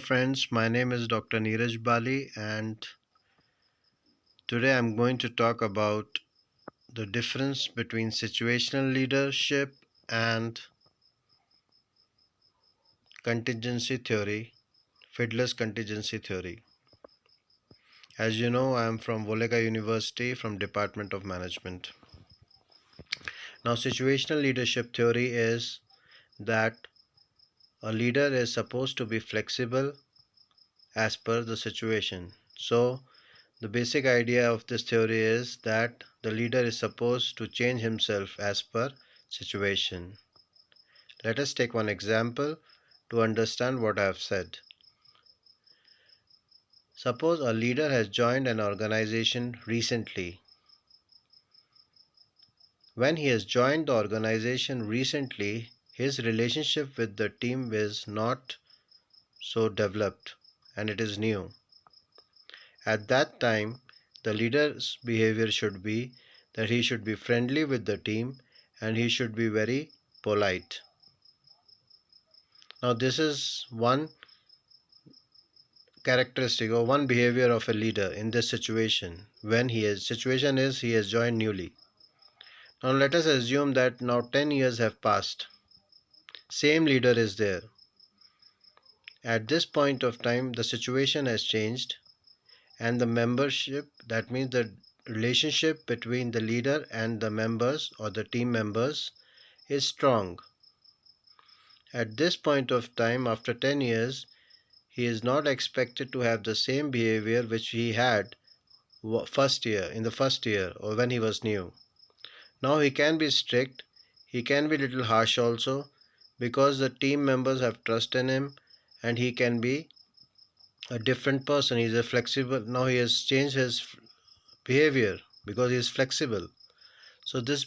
friends, my name is Dr. Neeraj Bali, and today I'm going to talk about the difference between situational leadership and contingency theory, Fiedler's contingency theory. As you know, I am from Volga University from Department of Management. Now, situational leadership theory is that a leader is supposed to be flexible as per the situation. So, the basic idea of this theory is that the leader is supposed to change himself as per situation. Let us take one example to understand what I have said. Suppose a leader has joined an organization recently. When he has joined the organization recently, his relationship with the team is not so developed and it is new. At that time, the leader's behavior should be that he should be friendly with the team and he should be very polite. Now, this is one characteristic or one behavior of a leader in this situation. When he has joined newly. Now, let us assume that now 10 years have passed. Same leader is there. At this point of time, the situation has changed, and the membership, that means the relationship between the leader and the members or the team members, is strong. At this point of time, after 10 years, he is not expected to have the same behavior which he had in the first year or when he was new. Now he can be strict, he can be little harsh also, because the team members have trust in him, and he can be a different person. He's a flexible. Now he has changed his behavior because he is flexible. So this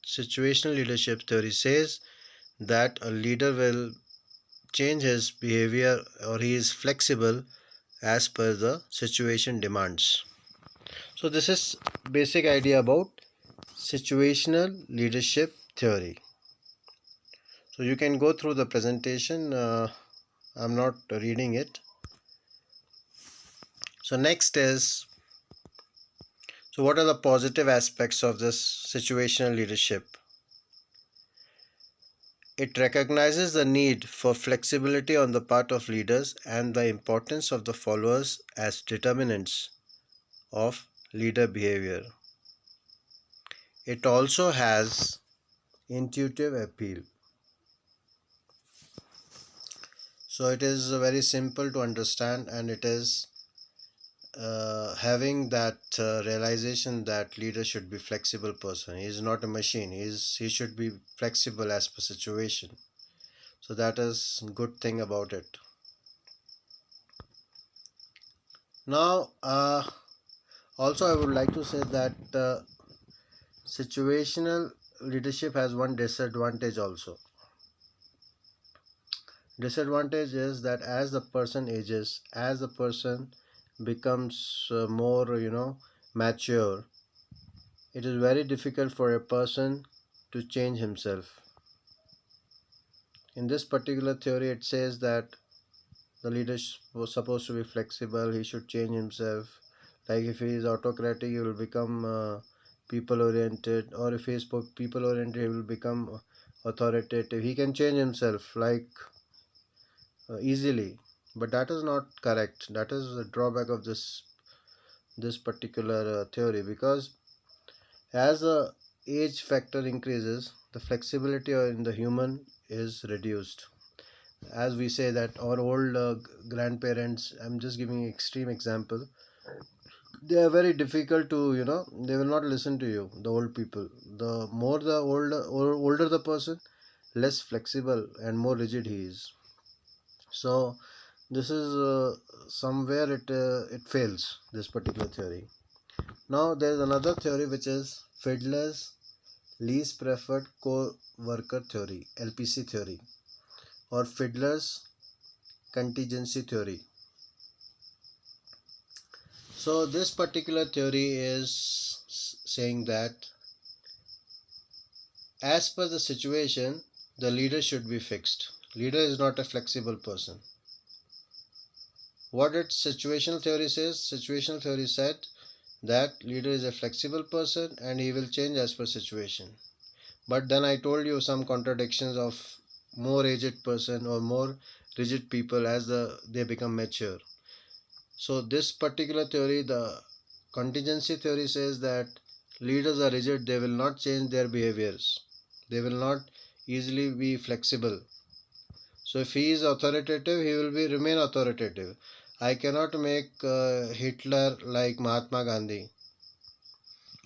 situational leadership theory says that a leader will change his behavior or he is flexible as per the situation demands. So this is basic idea about situational leadership theory. So you can go through the presentation. I'm not reading it. So next is, so what are the positive aspects of this situational leadership? It recognizes the need for flexibility on the part of leaders and the importance of the followers as determinants of leader behavior. It also has intuitive appeal. So it is very simple to understand, and it is having that realization that leader should be flexible person. He is not a machine. He should be flexible as per situation. So that is good thing about it. Now, also I would like to say that situational leadership has one disadvantage also. Disadvantage is that as the person ages, as the person becomes more mature, it is very difficult for a person to change himself. In this particular theory, it says that the leader was supposed to be flexible, he should change himself. Like if he is autocratic, he will become people oriented, or if he is people oriented, he will become authoritative. He can change himself like easily, but that is not correct. That is the drawback of this particular theory, because as the age factor increases, the flexibility in the human is reduced. As we say that our old grandparents, I'm just giving an extreme example, they are very difficult to, they will not listen to you. The old people, the more the older the person, less flexible and more rigid he is. So this is somewhere it fails, this particular theory. Now there is another theory which is Fiedler's least preferred co-worker theory, LPC theory, or Fiedler's contingency theory. So this particular theory is saying that as per the situation, the leader should be fixed. Leader is not a flexible person. What did situational theory says? Situational theory said that leader is a flexible person and he will change as per situation. But then I told you some contradictions of more aged person or more rigid people as they become mature. So this particular theory, the contingency theory, says that leaders are rigid, they will not change their behaviors. They will not easily be flexible. So if he is authoritative, he will be remain authoritative. I cannot make Hitler like Mahatma Gandhi,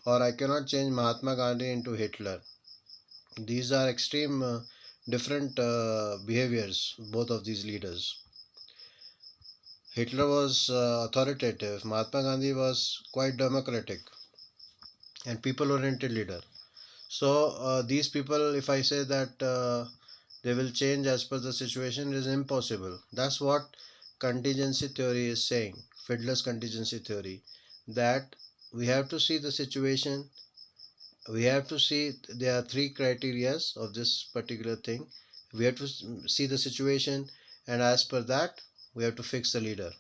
or I cannot change Mahatma Gandhi into Hitler. These are extreme different behaviors, both of these leaders. Hitler was authoritative, Mahatma Gandhi was quite democratic and people oriented leader. So these people, if I say that they will change as per the situation, is impossible. That's what contingency theory is saying, Fiedler's contingency theory, that we have to see the situation. We have to see there are three criterias of this particular thing. We have to see the situation, and as per that we have to fix the leader.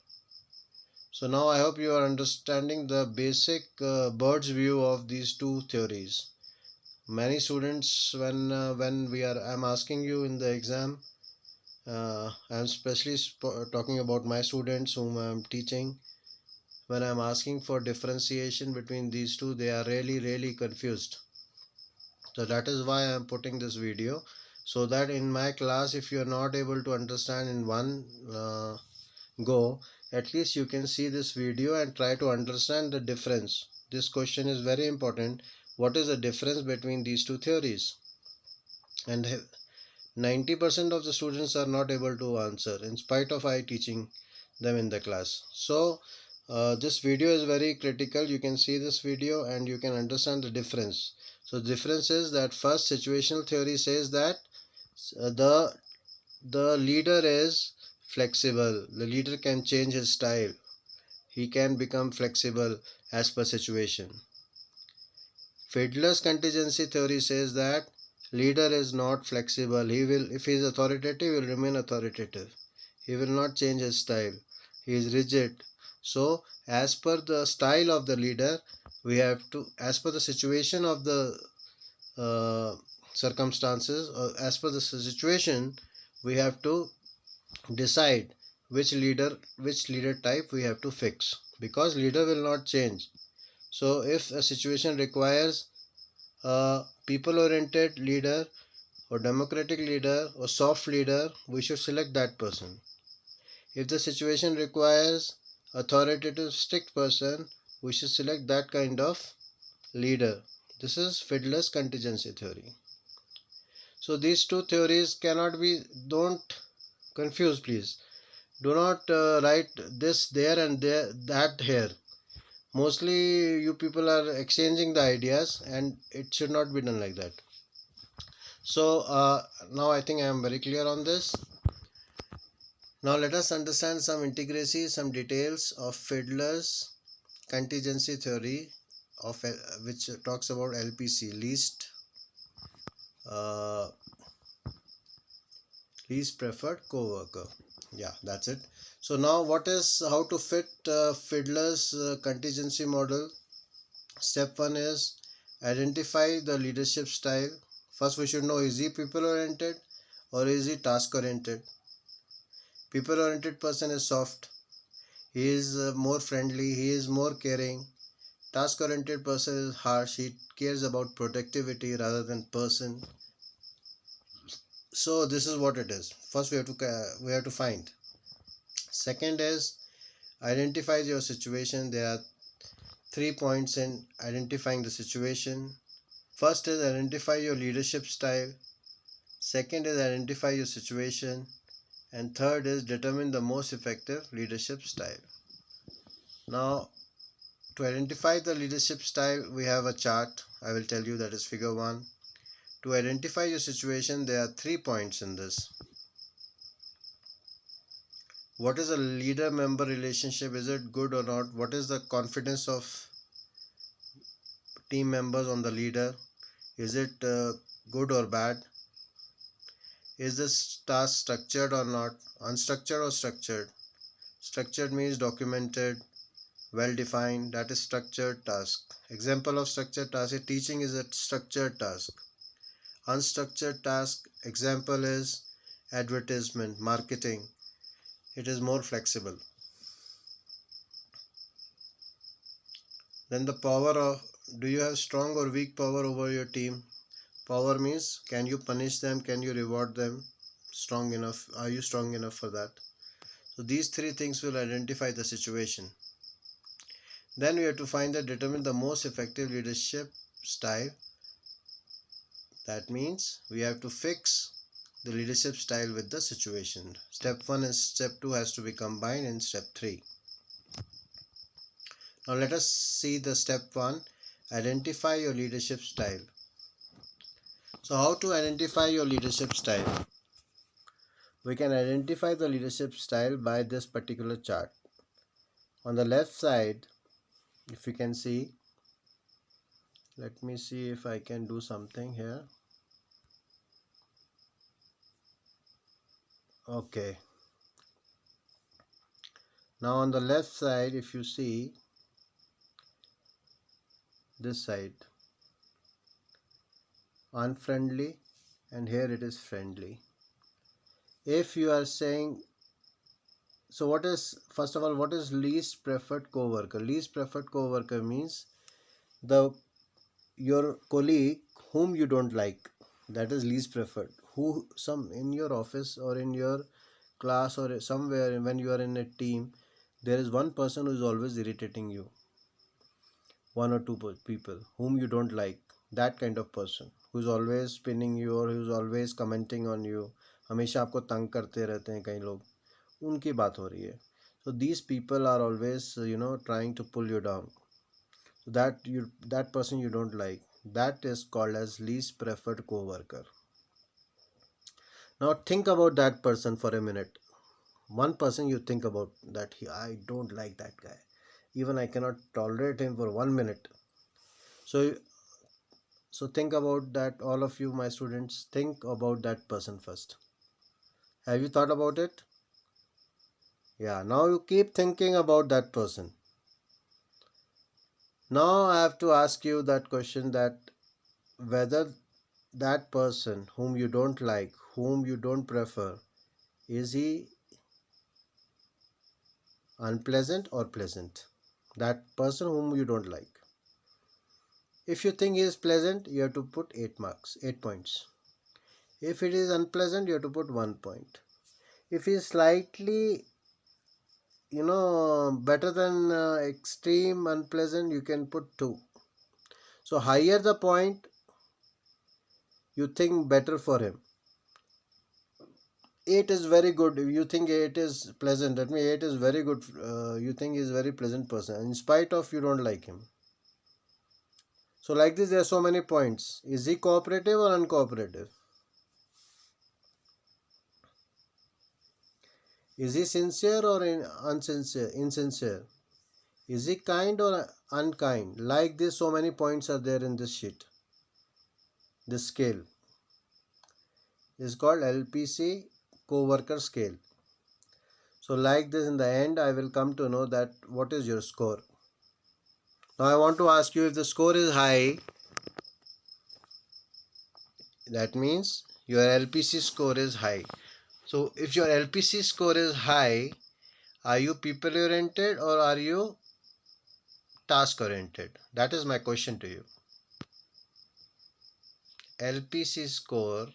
So now I hope you are understanding the basic bird's view of these two theories. Many students, when I'm asking you in the exam, I'm especially talking about my students whom I'm teaching. When I'm asking for differentiation between these two, they are really confused. So that is why I'm putting this video, so that in my class, if you are not able to understand in one go, at least you can see this video and try to understand the difference. This question is very important. What is the difference between these two theories? And 90% of the students are not able to answer in spite of I teaching them in the class. So this video is very critical. You can see this video and you can understand the difference. So the difference is that first, situational theory says that the leader is flexible. The leader can change his style. He can become flexible as per situation. Fiedler's contingency theory says that leader is not flexible. He will, if he is authoritative, he will remain authoritative. He will not change his style. He is rigid. So, as per the style of the leader, we have to, as per the situation of the circumstances, or as per the situation, we have to decide which leader type we have to fix, because leader will not change. So, if a situation requires a people oriented leader or democratic leader or soft leader, we should select that person. If the situation requires authoritative strict person, we should select that kind of leader. This is Fiedler's contingency theory. So these two theories cannot be, don't confuse please. Do not write this there and there, that here. Mostly you people are exchanging the ideas and it should not be done like that. So now I think I am very clear on this. Now let us understand some intricacies, some details of Fiedler's contingency theory, of which talks about LPC, uh, least preferred co-worker. Yeah, that's it. So now how to fit Fiedler's contingency model? Step 1 is identify the leadership style. First we should know, is he people oriented or is he task oriented? People oriented person is soft. He is more friendly, he is more caring. Task oriented person is harsh, he cares about productivity rather than person. So this is what it is. First we have to find. Second is identify your situation. There are 3 points in identifying the situation. First is identify your leadership style. Second is identify your situation. And third is determine the most effective leadership style. Now, to identify the leadership style, we have a chart. I will tell you, that is figure 1. To identify your situation, there are 3 points in this. What is a leader-member relationship? Is it good or not? What is the confidence of team members on the leader? Is it good or bad? Is this task structured or not? Unstructured or structured? Structured means documented, well defined, that is structured task. Example of structured task is teaching is a structured task. Unstructured task example is advertisement, marketing. It is more flexible. Then the power of, do you have strong or weak power over your team? Power means can you punish them, can you reward them? Strong enough, are you strong enough for that? So these three things will identify the situation. Then we have to find and determine the most effective leadership style. That means we have to fix the leadership style with the situation. Step 1 and step 2 has to be combined in step 3. Now let us see the step 1, identify your leadership style. So how to identify your leadership style? We can identify the leadership style by this particular chart. On the left side, if you can see, let me see if I can do something here. Okay. Now on the left side, if you see this side, unfriendly, and here it is friendly. If you are saying, so what is, first of all, what is least preferred coworker? Least preferred coworker means the your colleague whom you don't like. That is least preferred. Who, some in your office or in your class or somewhere when you are in a team, there is one person who is always irritating you, one or two people whom you don't like, that kind of person who's always spinning you or who's always commenting on you, हमेशा आपको तंग करते रहते हैं कई लोग, उनकी बात हो रही है. So these people are always trying to pull you down. So that person you don't like, that is called as least preferred coworker. Now think about that person for a minute. One person you think about that, I don't like that guy, even I cannot tolerate him for 1 minute. So think about that. All of you, my students, think about that person first. Have you thought about it? Yeah, now you keep thinking about that person. Now I have to ask you that question, that whether that person whom you don't like, whom you don't prefer, is he unpleasant or pleasant? That person whom you don't like. If you think he is pleasant, you have to put 8 marks, 8 points. If it is unpleasant, you have to put 1 point. If he is slightly better than extreme unpleasant, you can put 2. So higher the point, you think better for him. 8 is very good. If you think 8 is pleasant, that means 8 is very good. You think he is very pleasant person in spite of you don't like him. So like this, there are so many points. Is he cooperative or uncooperative? Is he sincere or insincere? Is he kind or unkind? Like this, so many points are there in this sheet. This scale is called LPC co-worker scale. So like this, in the end, I will come to know that what is your score. Now I want to ask you, if the score is high, that means your LPC score is high. So if your LPC score is high, are you people oriented or are you task oriented? That is my question to you. LPC score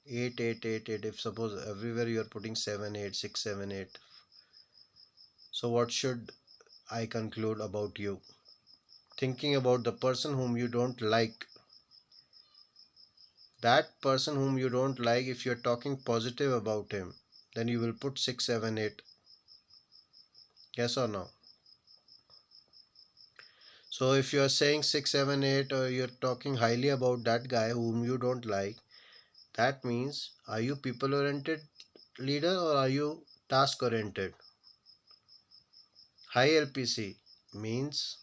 8, 8, 8, 8. If suppose everywhere you are putting 7, 8, 6, 7, 8. So what should I conclude about you? Thinking about the person whom you don't like. That person whom you don't like, if you're talking positive about him, then you will put 6, 7, 8. Yes or no? So if you are saying 6, 7, 8, or you're talking highly about that guy whom you don't like, that means, are you people oriented leader or are you task oriented? High LPC means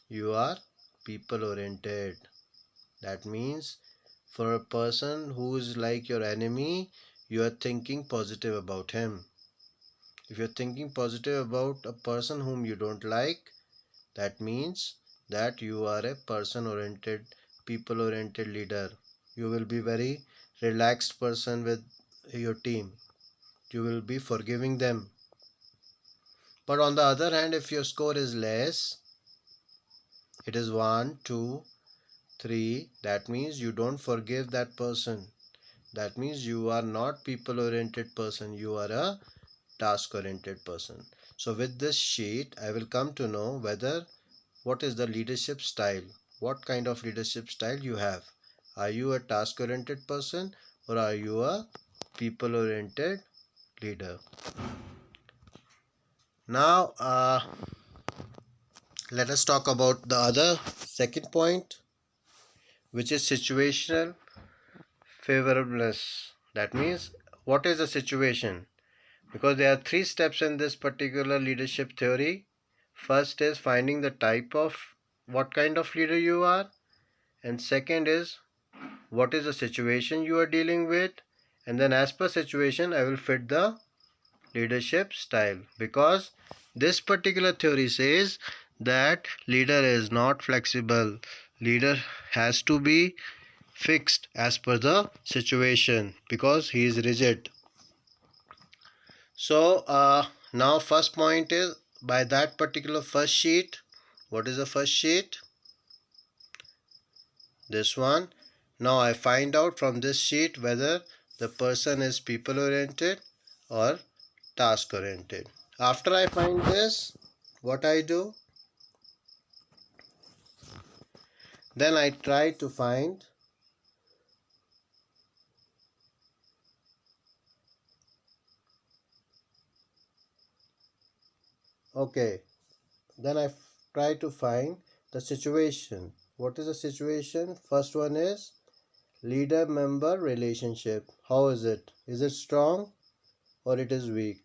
you are people oriented. That means for a person who is like your enemy, you are thinking positive about him. If you're thinking positive about a person whom you don't like, that means that you are a person oriented, people oriented leader. You will be very relaxed person with your team. You will be forgiving them. But on the other hand, if your score is less, it is 1, 2, 3, that means you don't forgive that person. That means you are not people oriented person, you are a task oriented person. So with this sheet, I will come to know whether what is the leadership style, what kind of leadership style you have. Are you a task oriented person or are you a people oriented leader? Now let us talk about the other second point, which is situational favorableness. That means what is the situation? Because there are three steps in this particular leadership theory. First is finding the type of what kind of leader you are, and second is what is the situation you are dealing with, and then as per situation I will fit the leadership style. Because this particular theory says that leader is not flexible, leader has to be fixed as per the situation because he is rigid. So now first point is by that particular first sheet. What is the first sheet? This one. Now I find out from this sheet whether the person is people oriented or task oriented. After I find this, what I do? Then I try to find okay. Then I try to find the situation. What is the situation? First one is leader member relationship. How is it? Is it strong or it is weak?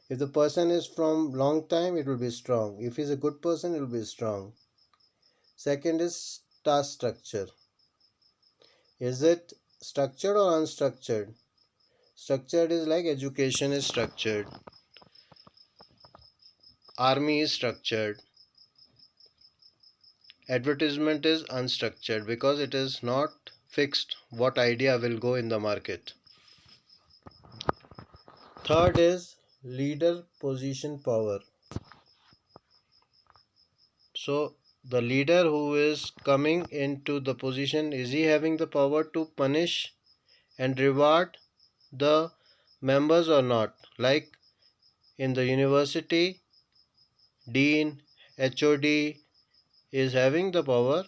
If the person is from long time, it will be strong. If he's a good person, it will be strong. Second is task structure. Is it structured or unstructured? Structured is like education is structured, army is structured, advertisement is unstructured because it is not fixed what idea will go in the market. Third is leader position power. So the leader who is coming into the position, is he having the power to punish and reward the members or not? Like in the university, dean, HOD is having the power,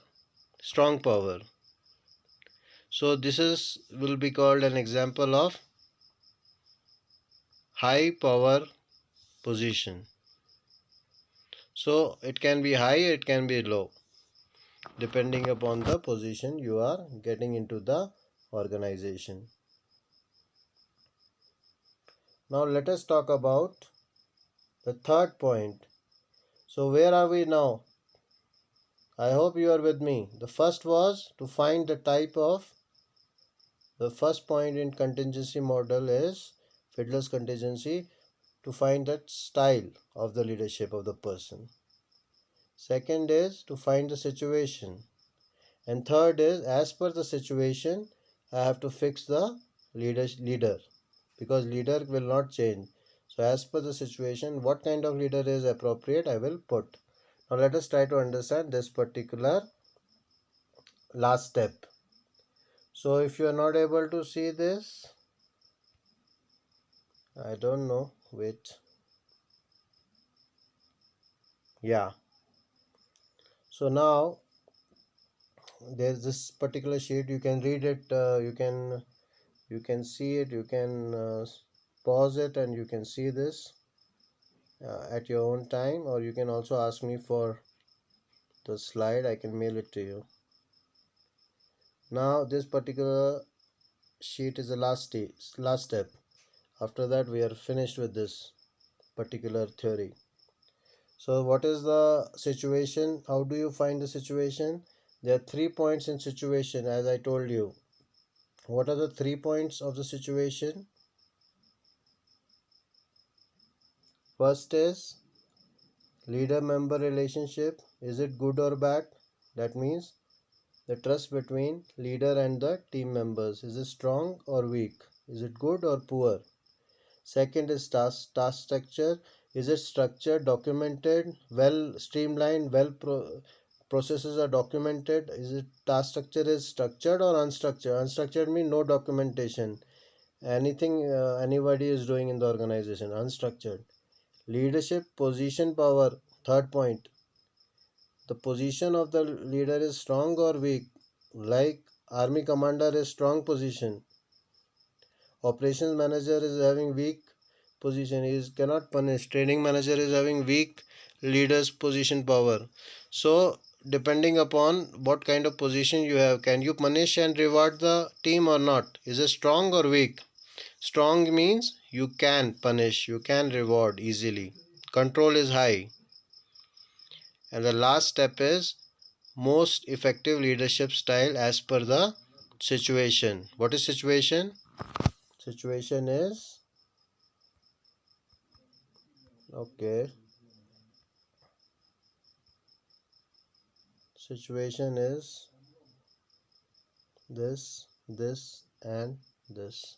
strong power. So this is will be called an example of high power position. So it can be high, it can be low, depending upon the position you are getting into the organization. Now let us talk about the third point. So where are we now? I hope you are with me. The first was to find the type of, the first point in contingency model is Fiedler's contingency, to find that style of the leadership of the person. Second is to find the situation. And third is as per the situation, I have to fix the leader because leader will not change. So as per the situation, what kind of leader is appropriate, I will put. Now let us try to understand this particular last step. So if you are not able to see this, I don't know, wait. Yeah. So now there's this particular sheet, you can read it, you can see it, you can pause it and you can see this at your own time, or you can also ask me for the slide, I can mail it to you. Now this particular sheet is the last step. After that we are finished with this particular theory. So what is the situation? How do you find the situation? There are 3 points in situation, as I told you. What are the 3 points of the situation? First is leader-member relationship. Is it good or bad? That means the trust between leader and the team members. Is it strong or weak? Is it good or poor? Second is task structure. Is it structured, documented, well streamlined, processes are documented? Is it task structure is structured or unstructured? Unstructured means no documentation. Anything anybody is doing in the organization. Unstructured. Leadership, position, power. Third point. The position of the leader is strong or weak. Like army commander is strong position. Operations manager is having weak position, he cannot punish. Training manager is having weak leader's position power. So depending upon what kind of position you have, can you punish and reward the team or not? Is it strong or weak? Strong means you can punish, you can reward easily, control is high. And the last step is most effective leadership style as per the situation. What is situation? Situation is okay. Situation is this, and this.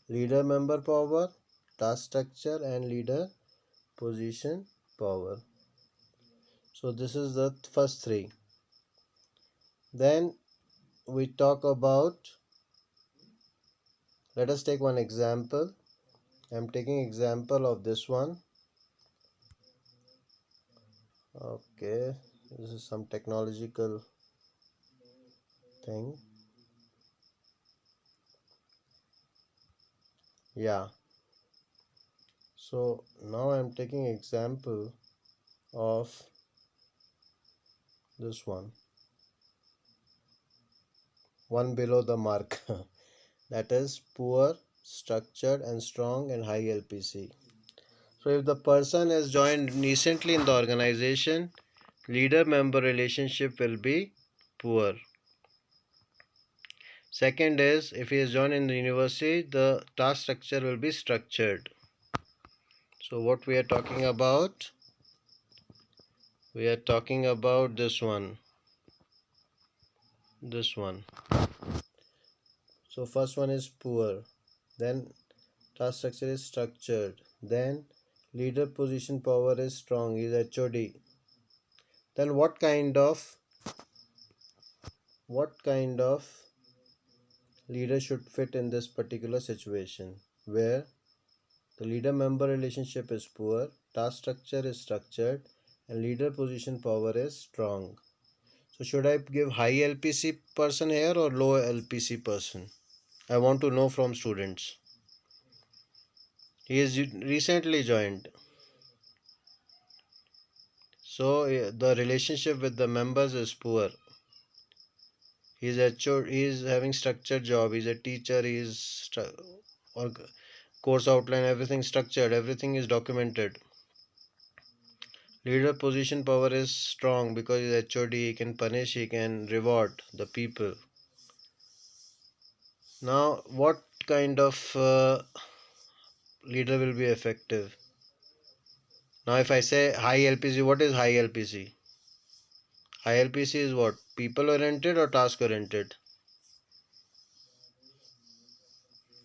Leader member power, task structure, and leader position power. So this is the first three. Then we talk about, let us take one example. I'm taking example of this one. Okay, this is some technological thing. Yeah. So now I'm taking example of this one below the mark. That is poor, structured, and strong and high LPC. So if the person has joined recently in the organization, leader member relationship will be poor. Second is, if he has joined in the university, the task structure will be structured. So what we are talking about? We are talking about this one. So first one is poor, then task structure is structured, then leader position power is strong, is HOD. Then what kind of leader should fit in this particular situation, where the leader member relationship is poor, task structure is structured, and leader position power is strong. So should I give high LPC person here or low LPC person? I want to know from students. He is recently joined, so the relationship with the members is poor. He is having structured job, he is a teacher, he is or course outline, everything structured, everything is documented. Leader position power is strong because he is HOD, he can punish, he can reward the people. Now what kind of leader will be effective? Now if I say high LPC, what is high LPC? High LPC is what? People oriented or task oriented?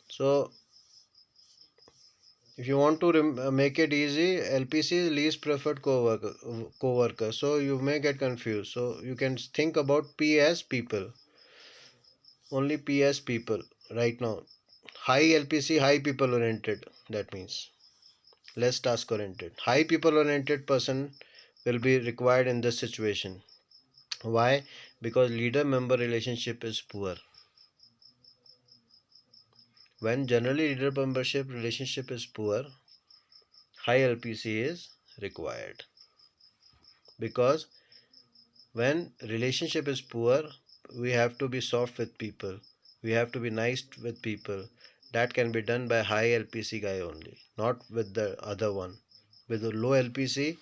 So if you want to make it easy, LPC is least preferred co-worker. So you may get confused. So you can think about P as people. Only P as people right now. High LPC, high people oriented. That means less task oriented. High people oriented person will be required in this situation. Why? Because leader member relationship is poor. When generally leader membership relationship is poor, high LPC is required. Because when relationship is poor, we have to be soft with people, we have to be nice with people. That can be done by high LPC guy only, not with the other one. With the low LPC,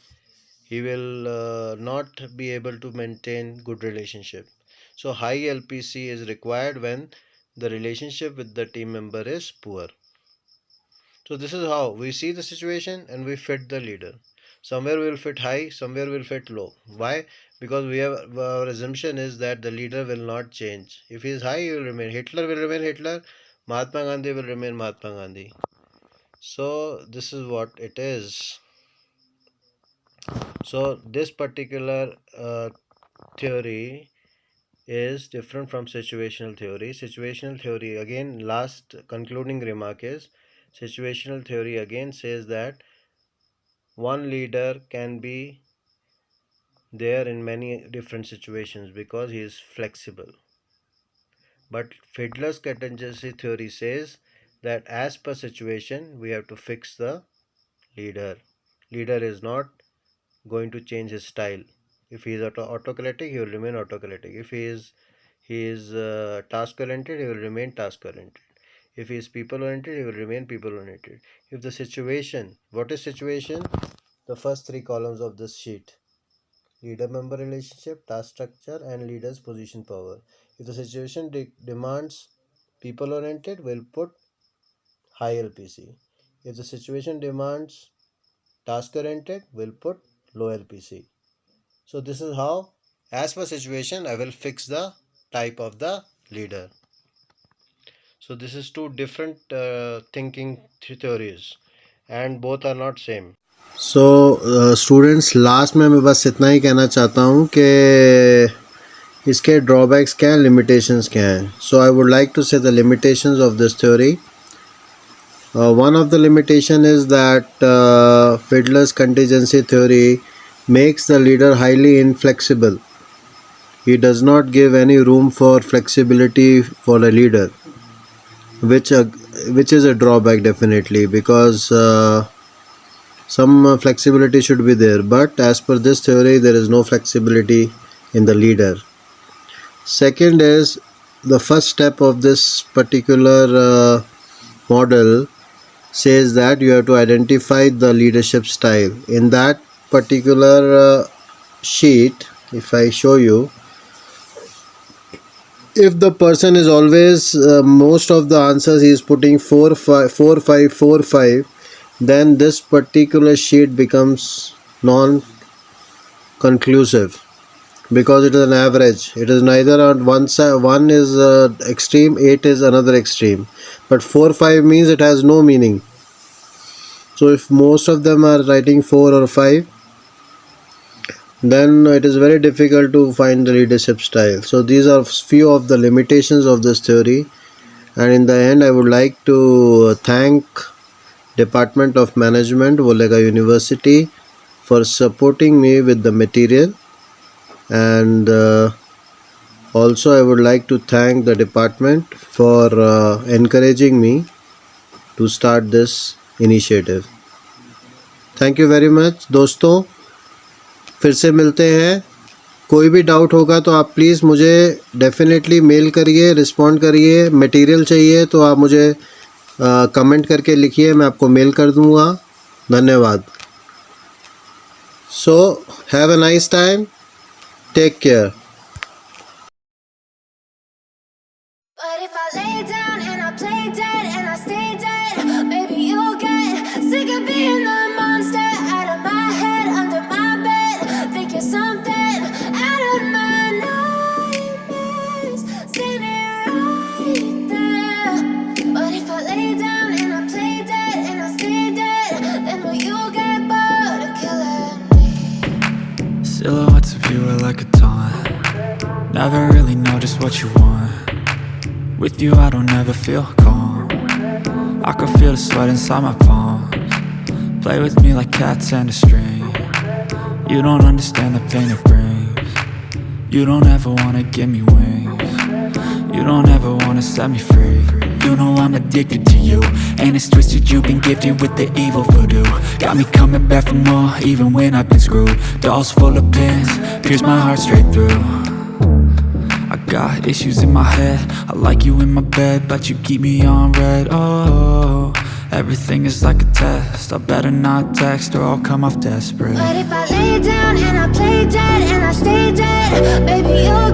he will not be able to maintain good relationship. So high LPC is required when the relationship with the team member is poor. So this is how we see the situation and we fit the leader. Somewhere we will fit high, somewhere we will fit low. Why? Because we have our assumption is that the leader will not change. If he is high, he will remain. Hitler will remain Hitler. Mahatma Gandhi will remain Mahatma Gandhi. So this is what it is. So this particular theory is different from situational theory. Situational theory, again, last concluding remark is situational theory again says that one leader can be there in many different situations because he is flexible. But Fiedler's contingency theory says that as per situation we have to fix the leader. Leader is not going to change his style. If he is autocratic, he will remain autocratic. If he is task oriented, he will remain task oriented. If he is people oriented, he will remain people oriented. If the situation, what is situation? The first three columns of this sheet: leader member relationship, task structure, and leader's position power. If the situation demands people oriented, we'll put high LPC. If the situation demands task oriented, we'll put low LPC. So this is how, as per situation, I will fix the type of the leader. So this is two different thinking theories and both are not same. So students, last में मैं बस इतना ही कहना चाहता हूँ कि इसके drawbacks क्या हैं, लिमिटेशंस क्या हैं. सो आई वुड लाइक टू से the limitations of this theory. One of the limitation is that Fiedler's contingency theory makes the leader highly inflexible. He does not give any room for flexibility for a leader, which is a drawback definitely, because some flexibility should be there, but as per this theory there is no flexibility in the leader. Second is the first step of this particular model says that you have to identify the leadership style. In that particular sheet, if I show you, if the person is always most of the answers he is putting 4 5 4 5 4 5, then this particular sheet becomes non conclusive because it is an average. It is neither on one side, one is extreme, 8 is another extreme, but 4 5 means it has no meaning. So if most of them are writing 4 or 5, then it is very difficult to find the leadership style. So these are few of the limitations of this theory, and in the end I would like to thank Department of Management, Volga University, for supporting me with the material, and also I would like to thank the department for encouraging me to start this initiative. Thank you very much दोस्तों, फिर से मिलते हैं. कोई भी doubt होगा तो आप प्लीज़ मुझे डेफिनेटली मेल करिए, रिस्पॉन्ड करिए. मटेरियल चाहिए तो आप मुझे कमेंट करके लिखिए, मैं आपको मेल कर दूंगा. धन्यवाद. So have a nice time, take care. But if I lay down and I play dead and I stay dead, maybe you'll get sick of being the monster out of my head, under my bed. Think you're something out of my nightmares, standing right there. But if I lay down and I play dead and I stay dead, then will you get bored of killing me? Silhouettes of you are like a taunt. Never really know just what you want. With you I don't ever feel calm. I can feel the sweat inside my palms. Play with me like cats and a string. You don't understand the pain it brings. You don't ever wanna give me wings. You don't ever wanna set me free. You know I'm addicted to you, and it's twisted, you've been gifted with the evil voodoo. Got me coming back for more, even when I've been screwed. Dolls full of pins, pierce my heart straight through. I got issues in my head, I like you in my bed, but you keep me on red. Oh, everything is like a test, I better not text or I'll come off desperate. But if I lay down and I play dead and I stay dead, baby you'll